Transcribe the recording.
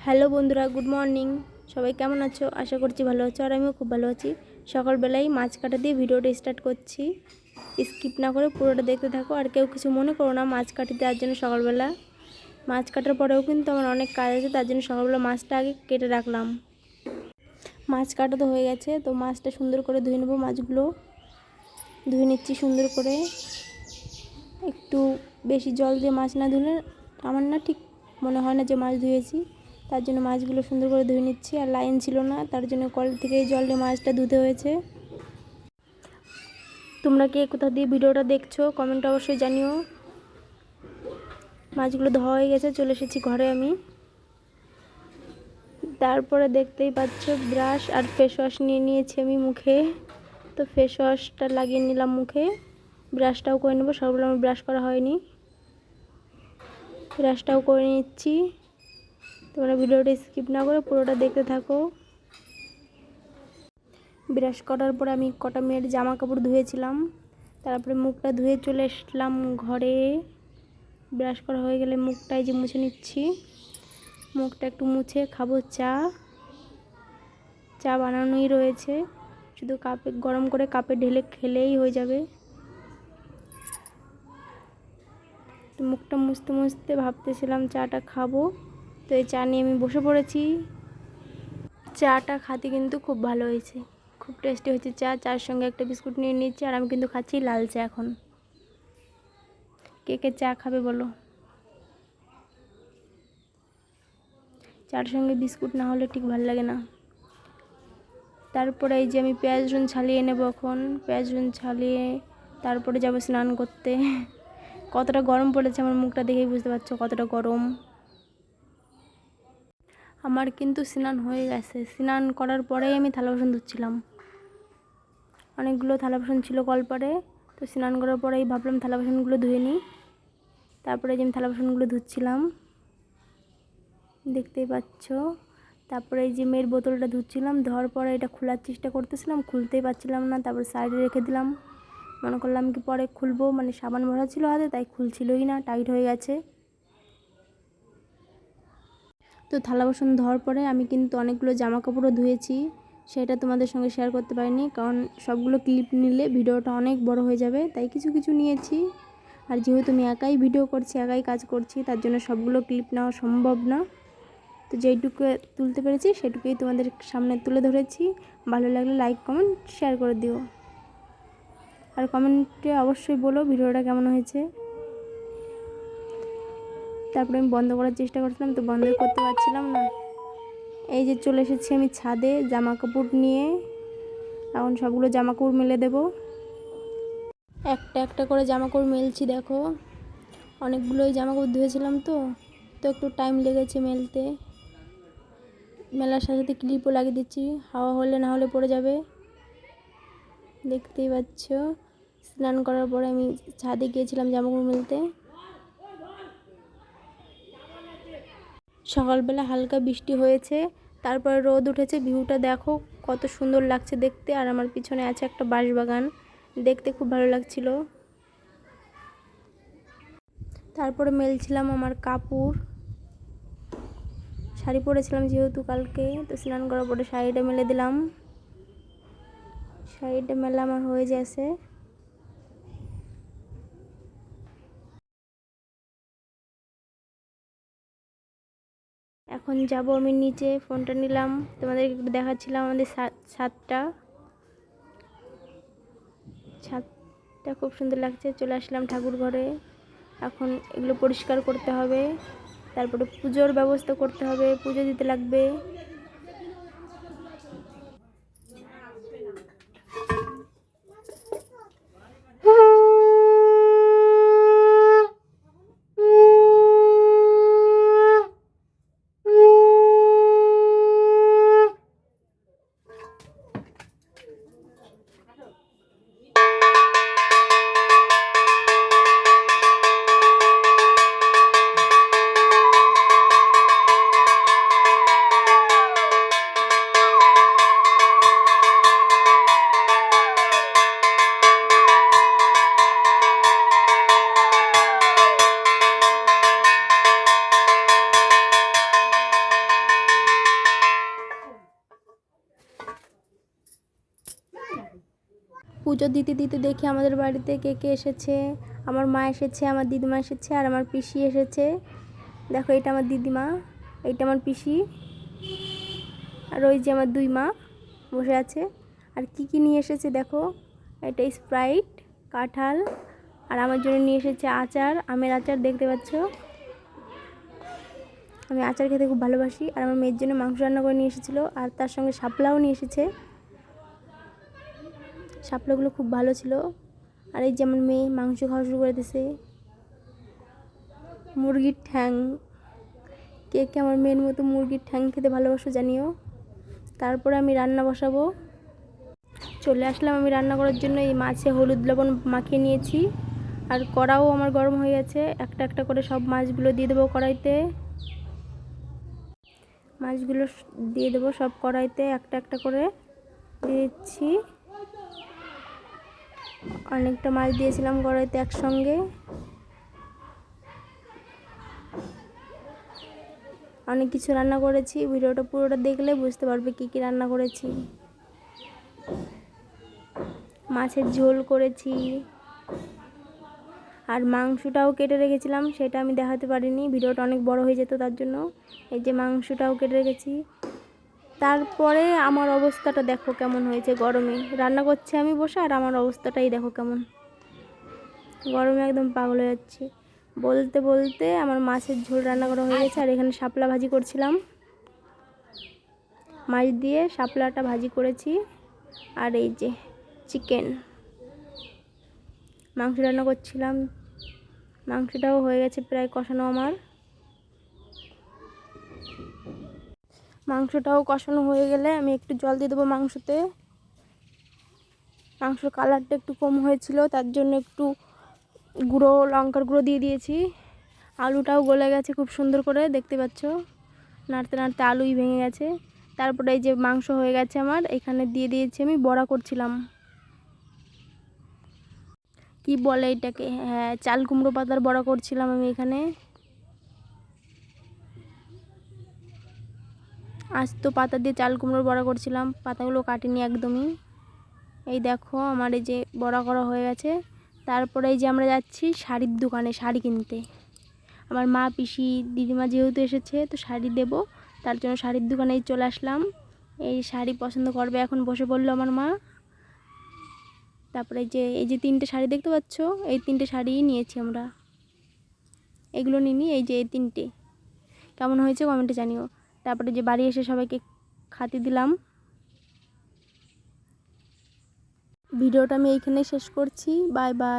Hello বন্ধুরা, good morning. সবাই কেমন আছো? আশা করছি ভালো আছো, আর আমিও খুব ভালো আছি। সকালবেলায় মাছ কাটা দিয়ে ভিডিওটা স্টার্ট করছি। স্কিপ না করে পুরোটা দেখতে থাকো, আর কেউ কিছু মনে করো না মাছ কাটি দেওয়ার জন্য। সকালবেলা মাছ কাটার পরেও কিন্তু আমার অনেক কাজ আছে, তার জন্য সকালবেলা মাছটা আগে কেটে রাখলাম। মাছ কাটা তো হয়ে গেছে, তো মাছটা সুন্দর করে ধুয়ে নেবো। মাছগুলো ধুয়ে নিচ্ছি সুন্দর করে। একটু বেশি জল দিয়ে মাছ না ধুলে আমার না ঠিক মনে হয় না যে মাছ ধুয়েছি, তার জন্য মাছগুলো সুন্দর করে ধুয়ে নিচ্ছি। আর লাইন ছিল না, তার জন্য কল থেকে জল দিয়ে মাছটা ধুতে হয়েছে। তোমরা কে কোথা দিয়ে ভিডিওটা দেখছো কমেন্টে অবশ্যই জানিও। মাছগুলো ধোয়া হয়ে গেছে, চলে এসেছি ঘরে আমি। তারপরে দেখতেই পাচ্ছ ব্রাশ আর ফেস ওয়াশ নিয়ে নিয়েছি আমি মুখে। তো ফেস ওয়াশটা লাগিয়ে নিলাম মুখে, ব্রাশটাও করে নেবো। সবগুলো আমার ব্রাশ করা হয়নি, ব্রাশটাও করে নিচ্ছি। তোমরা ভিডিওটা স্কিপ না করে পুরোটা দেখতে থাকো। ব্রাশ করার পরে আমি কটা মেয়ের জামা কাপড় ধুয়েছিলাম, তারপরে মুখটা ধুয়ে চলে এসলাম ঘরে। ব্রাশ করা হয়ে গেলে মুখটাই যে মুছে নিচ্ছি। মুখটা একটু মুছে খাবো চা। চা বানানোই রয়েছে, শুধু কাপে গরম করে কাপে ঢেলে খেলেই হয়ে যাবে। মুখটা মুছতে মুছতে ভাবতেছিলাম চাটা খাবো, তো এই চা নিয়ে আমি বসে পড়েছি। চাটা খাতে কিন্তু খুব ভালো হয়েছে, খুব টেস্টি হয়েছে চা। চার সঙ্গে একটা বিস্কুট নিয়ে নিচ্ছি, আর আমি কিন্তু খাচ্ছি লাল চা এখন। কে কে চা খাবে বলো? চার সঙ্গে বিস্কুট না হলে ঠিক ভালো লাগে না। তারপরে এই যে আমি পেঁয়াজ রসুন ছালিয়ে নেব এখন। পেঁয়াজ রসুন ছালিয়ে তারপরে যাব স্নান করতে। কতটা গরম পড়েছে আমার মুখটা দেখেই বুঝতে পারছো কতটা গরম। আমার কিন্তু স্নান হয়ে গেছে, স্নান করার পরেই আমি থালা বাসন ধুচ্ছিলাম। অনেকগুলো থালা বাসন ছিল কলপারে, তো স্নান করার পরেই ভাবলাম থালা বাসনগুলো ধুয়ে নিই। তারপরে যে আমি থালা বাসনগুলো ধুচ্ছিলাম, দেখতেই পাচ্ছ। তারপরে এই যে মেয়ের বোতলটা ধুচ্ছিলাম, ধোয়ার পরে এটা খোলার চেষ্টা করতেছিলাম, খুলতেই পারছিলাম না। তারপর সাইডে রেখে দিলাম, মনে করলাম কি পরে খুলবো, মানে সাবান ভরা ছিল হাতে, তাই খুলছিলই না, টাইট হয়ে গেছে। তো থালা বাসন ধোয়ার পরে আমি কিন্তু অনেকগুলো জামা কাপড়ও ধুয়েছি, সেটা তোমাদের সঙ্গে শেয়ার করতে পারিনি, কারণ সবগুলো ক্লিপ নিলে ভিডিওটা অনেক বড় হয়ে যাবে, তাই কিছু কিছু নিয়েছি। আর যেহেতু আমি একাই ভিডিও করছি, একাই কাজ করছি, তার জন্য সবগুলো ক্লিপ নেওয়া সম্ভব না। তো যেইটুকু তুলতে পেরেছি সেটুকুই তোমাদের সামনে তুলে ধরেছি। ভালো লাগলে লাইক কমেন্ট শেয়ার করে দিও, আর কমেন্টে অবশ্যই বলো ভিডিওটা কেমন হয়েছে। তারপরে আমি বন্ধ করার চেষ্টা করছিলাম, তো বন্ধই করতে পারছিলাম না। এই যে চলে এসেছি আমি ছাদে জামা কাপড় নিয়ে। এখন সবগুলো জামা কাপড় মেলে দেবো। একটা একটা করে জামা কাপড় মেলছি, দেখো অনেকগুলোই জামা কাপড় ধুয়েছিলাম, তো একটু টাইম লেগেছে মেলতে। মেলার সাথে সাথে ক্লিপও লাগিয়ে দিচ্ছি, হাওয়া হলে না হলে পড়ে যাবে। দেখতেই পাচ্ছ, স্নান করার পরে আমি ছাদে গিয়েছিলাম জামাকাপড় মেলতে। সকালবেলা হালকা বৃষ্টি হয়েছে, তারপরে রোদ উঠেছে। ভিউটা দেখো কত সুন্দর লাগছে দেখতে। আর আমার পিছনে আছে একটা বাঁশবাগান, দেখতে খুব ভালো লাগছিল। তারপরে মেলছিলাম আমার কাপড়। শাড়ি পরেছিলাম যেহেতু কালকে, তো স্নান করার পরে শাড়িটা মেলে দিলাম। শাড়িটা মেলা আমার হয়ে গেছে। এখন যাব আমি নিচে, ফোনটা নিলাম, তোমাদেরকে একটু দেখাচ্ছিলাম আমাদের ছাদটা খুব সুন্দর লাগছে। চলে আসলাম ঠাকুর ঘরে। এখন এগুলো পরিষ্কার করতে হবে, তারপরে পুজোর ব্যবস্থা করতে হবে, পুজো দিতে লাগবে। পুজো দিতে দিতে দেখি আমাদের বাড়িতে কে কে এসেছে। আমার মা এসেছে, আমার দিদিমা এসেছে, আর আমার পিসি এসেছে। দেখো এটা আমার দিদিমা, এইটা আমার পিসি, আর ওই যে আমার দুই মা বসে আছে। আর কি কি নিয়ে এসেছে দেখো, এটা স্প্রাইট, কাঁঠাল, আর আমার জন্য নিয়ে এসেছে আচার, আমের আচার দেখতে পাচ্ছ। আমি আচার খেতে খুব ভালোবাসি। আর আমার মেয়ের জন্য মাংস রান্না করে নিয়ে এসেছিলো, আর তার সঙ্গে শাপলাও নিয়ে এসেছে। শাপলাগুলো খুব ভালো ছিল। আর এই যে আমার মেয়ে মাংস খাওয়া শুরু করে দিয়েছে। মুরগির ঠ্যাং, কে কে আমার মেয়ের মতো মুরগির ঠ্যাং খেতে ভালোবাসো জানিও। তারপরে আমি রান্না বসাবো। চলে আসলাম আমি রান্না করার জন্য। এই মাছে হলুদ লবণ মাখিয়ে নিয়েছি, আর কড়াও আমার গরম হয়ে গেছে। একটা একটা করে সব মাছগুলো দিয়ে দেবো কড়াইতে। মাছগুলো দিয়ে দেবো সব কড়াইতে, একটা একটা করে দিয়ে দিচ্ছি। অনেকটা মাছ দিয়েছিলাম কড়াইতে একসঙ্গে। অনেক কিছু রান্না করেছি, ভিডিওটা পুরোটা দেখলে বুঝতে পারবে কী কী রান্না করেছি। মাছের ঝোল করেছি, আর মাংসটাও কেটে রেখেছিলাম, সেটা আমি দেখাতে পারিনি, ভিডিওটা অনেক বড় হয়ে যেত তার জন্য। এই যে মাংসটাও কেটে রেখেছি। তারপরে আমার অবস্থাটা দেখো কেমন হয়েছে, গরমে রান্না করছি আমি বসে, আর আমার অবস্থাটাই দেখো কেমন, গরমে একদম পাগল হয়ে যাচ্ছি। বলতে বলতে আমার মাছের ঝোল রান্না করা হয়ে গেছে। আর এখানে শাপলা ভাজি করছিলাম, মাছ দিয়ে শাপলাটা ভাজি করেছি। আর এই যে চিকেন, মাংস রান্না করছিলাম, মাংসটাও হয়ে গেছে প্রায় কষানো আমার। মাংসটাও কষানো হয়ে গেলে আমি একটু জল দিয়ে দেবো মাংসতে। মাংসের কালারটা একটু কম হয়েছিল, তার জন্য একটু গুঁড়ো লঙ্কার গুঁড়ো দিয়ে দিয়েছি। আলুটাও গলে গেছে খুব সুন্দর করে, দেখতে পাচ্ছ, নাড়তে নাড়তে আলুই ভেঙে গেছে। তারপরে এই যে মাংস হয়ে গেছে আমার, এখানে দিয়ে দিয়েছি আমি বড়া করছিলাম, কি বলে এটাকে, হ্যাঁ চাল কুমড়ো পাতার বড়া করছিলাম আমি এখানে। আস্ত পাতা দিয়ে চাল কুমড়োর বড়া করছিলাম, পাতাগুলো কাটিনি একদমই। এই দেখো আমার এই যে বড়া করা হয়ে গেছে। তারপরে এই যে আমরা যাচ্ছি শাড়ির দোকানে শাড়ি কিনতে। আমার মা পিসি দিদিমা যেহেতু এসেছে, তো শাড়ি দেব, তার জন্য শাড়ির দোকানেই চলে আসলাম। এই শাড়ি পছন্দ করবে এখন বসে পড়লো আমার মা। তারপরে এই যে তিনটে শাড়ি দেখতে পাচ্ছ, এই তিনটে শাড়িই নিয়েছি আমরা, এগুলো নিই। এই যে এই তিনটে কেমন হয়েছে কমেন্টে জানিও। তারপরে যে বাড়ি এসে সবাইকে খাতে দিলাম। ভিডিওটা আমি এইখানেই শেষ করছি, বাই বাই।